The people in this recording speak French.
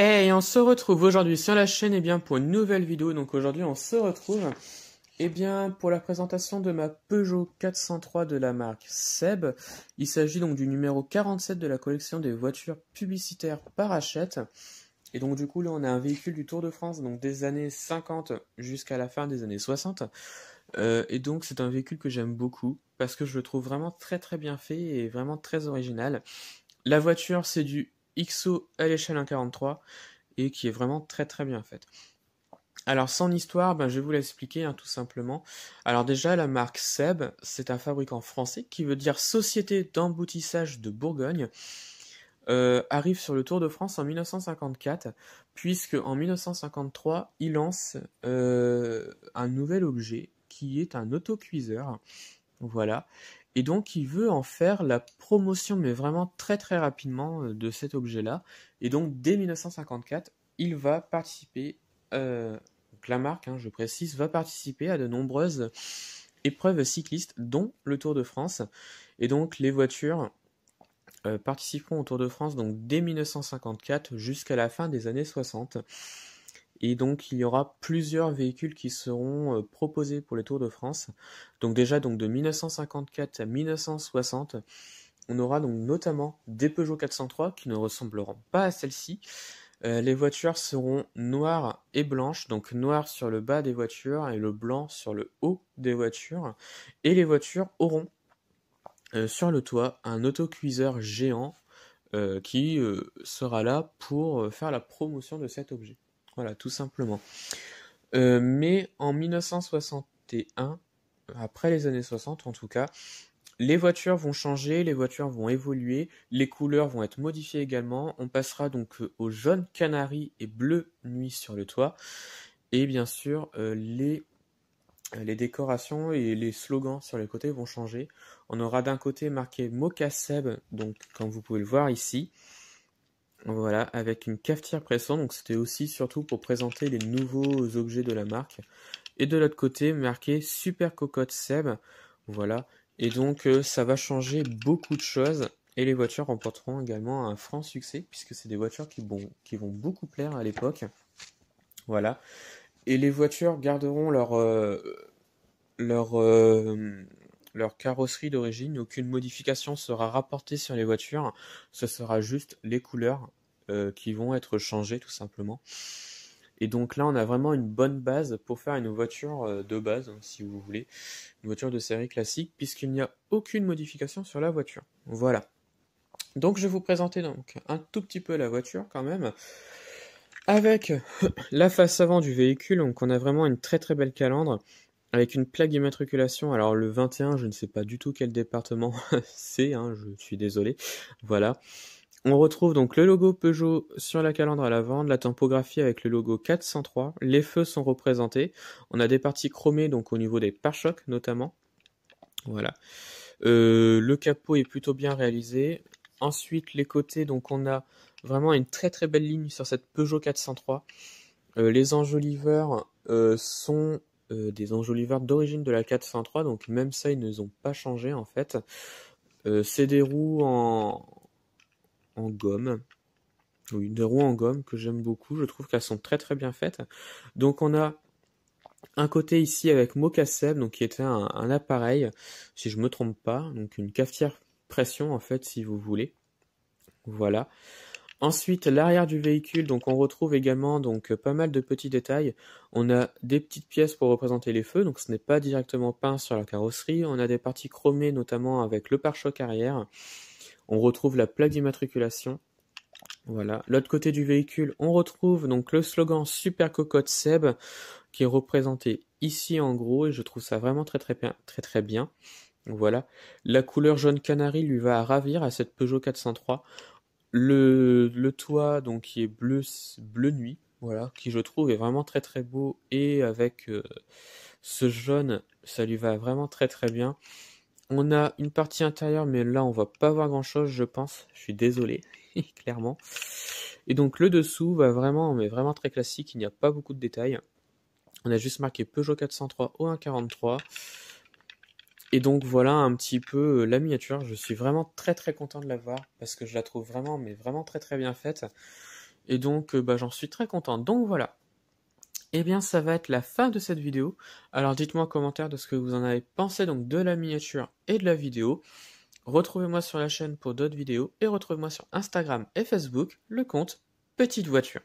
Et on se retrouve aujourd'hui sur la chaîne pour une nouvelle vidéo. Donc aujourd'hui on se retrouve pour la présentation de ma Peugeot 403 de la marque Seb. Il s'agit donc du numéro 47 de la collection des voitures publicitaires par Hachette. Et donc du coup là on a un véhicule du Tour de France, donc des années 50 jusqu'à la fin des années 60. Et donc c'est un véhicule que j'aime beaucoup parce que je le trouve vraiment très très bien fait et vraiment très original. La voiture c'est du XO à l'échelle 1,43 et qui est vraiment très très bien faite. Alors son histoire, je vais vous l'expliquer tout simplement. Alors déjà la marque Seb, c'est un fabricant français qui veut dire Société d'emboutissage de Bourgogne. Arrive sur le Tour de France en 1954, puisque en 1953, il lance un nouvel objet qui est un autocuiseur. Voilà. Et donc, il veut en faire la promotion, mais vraiment très très rapidement de cet objet-là. Et donc, dès 1954, il va participer, donc la marque, je précise, va participer à de nombreuses épreuves cyclistes, dont le Tour de France. Et donc, les voitures participeront au Tour de France donc dès 1954 jusqu'à la fin des années 60. Et donc il y aura plusieurs véhicules qui seront proposés pour les Tours de France. Donc déjà donc de 1954 à 1960, on aura donc notamment des Peugeot 403 qui ne ressembleront pas à celle-ci. Les voitures seront noires et blanches, donc noir sur le bas des voitures et le blanc sur le haut des voitures. Et les voitures auront sur le toit un autocuiseur géant qui sera là pour faire la promotion de cet objet. Voilà, tout simplement. Mais en 1961, après les années 60 en tout cas, les voitures vont changer, les voitures vont évoluer, les couleurs vont être modifiées également. On passera donc au jaune canari et bleu nuit sur le toit. Et bien sûr, les décorations et les slogans sur les côtés vont changer. On aura d'un côté marqué Moka Seb, donc comme vous pouvez le voir ici. Voilà, avec une cafetière pressant, donc c'était aussi surtout pour présenter les nouveaux objets de la marque. Et de l'autre côté, marqué Super Cocotte Seb, voilà. Et donc ça va changer beaucoup de choses. Et les voitures remporteront également un franc succès, puisque c'est des voitures qui vont beaucoup plaire à l'époque. Voilà. Et les voitures garderont leur, leur carrosserie d'origine. Aucune modification sera rapportée sur les voitures. Ce sera juste les couleurs qui vont être changées tout simplement. Et donc là, on a vraiment une bonne base pour faire une voiture de base, si vous voulez. Une voiture de série classique, puisqu'il n'y a aucune modification sur la voiture. Voilà. Donc je vais vous présenter donc un tout petit peu la voiture quand même. Avec la face avant du véhicule, donc on a vraiment une très très belle calandre avec une plaque d'immatriculation. Alors le 21, je ne sais pas du tout quel département c'est, je suis désolé. Voilà. On retrouve donc le logo Peugeot sur la calandre à l'avant, la typographie avec le logo 403. Les feux sont représentés. On a des parties chromées donc au niveau des pare-chocs notamment. Voilà. Le capot est plutôt bien réalisé. Ensuite, les côtés, donc on a vraiment une très très belle ligne sur cette Peugeot 403. Les enjoliveurs sont des enjoliveurs d'origine de la 403, donc même ça, ils ne ont pas changé en fait. C'est des roues en gomme. Oui, des roues en gomme que j'aime beaucoup. Je trouve qu'elles sont très très bien faites. Donc on a un côté ici avec Moka Seb, donc qui était un appareil, si je me trompe pas, donc une cafetière pression en fait, si vous voulez. Voilà. Ensuite, l'arrière du véhicule, donc on retrouve également donc pas mal de petits détails. On a des petites pièces pour représenter les feux, donc ce n'est pas directement peint sur la carrosserie. On a des parties chromées, notamment avec le pare-choc arrière. On retrouve la plaque d'immatriculation. Voilà. L'autre côté du véhicule, on retrouve donc le slogan Super Cocotte Seb, qui est représenté ici en gros, et je trouve ça vraiment très très bien, très très bien. Voilà. La couleur jaune canari lui va à ravir à cette Peugeot 403. Le toit donc qui est bleu nuit, voilà, qui je trouve est vraiment très très beau, et avec ce jaune, ça lui va vraiment très très bien. On a une partie intérieure, mais là on va pas voir grand chose, je pense. Je suis désolé, clairement. Et donc le dessous va vraiment, mais vraiment très classique. Il n'y a pas beaucoup de détails. On a juste marqué Peugeot 403 au 143. Et donc voilà un petit peu la miniature. Je suis vraiment très très content de la voir parce que je la trouve vraiment, mais vraiment très très bien faite. Et donc, j'en suis très content. Donc voilà. Eh bien, ça va être la fin de cette vidéo. Alors, dites-moi en commentaire de ce que vous en avez pensé donc de la miniature et de la vidéo. Retrouvez-moi sur la chaîne pour d'autres vidéos et retrouvez-moi sur Instagram et Facebook, le compte Petite Voiture.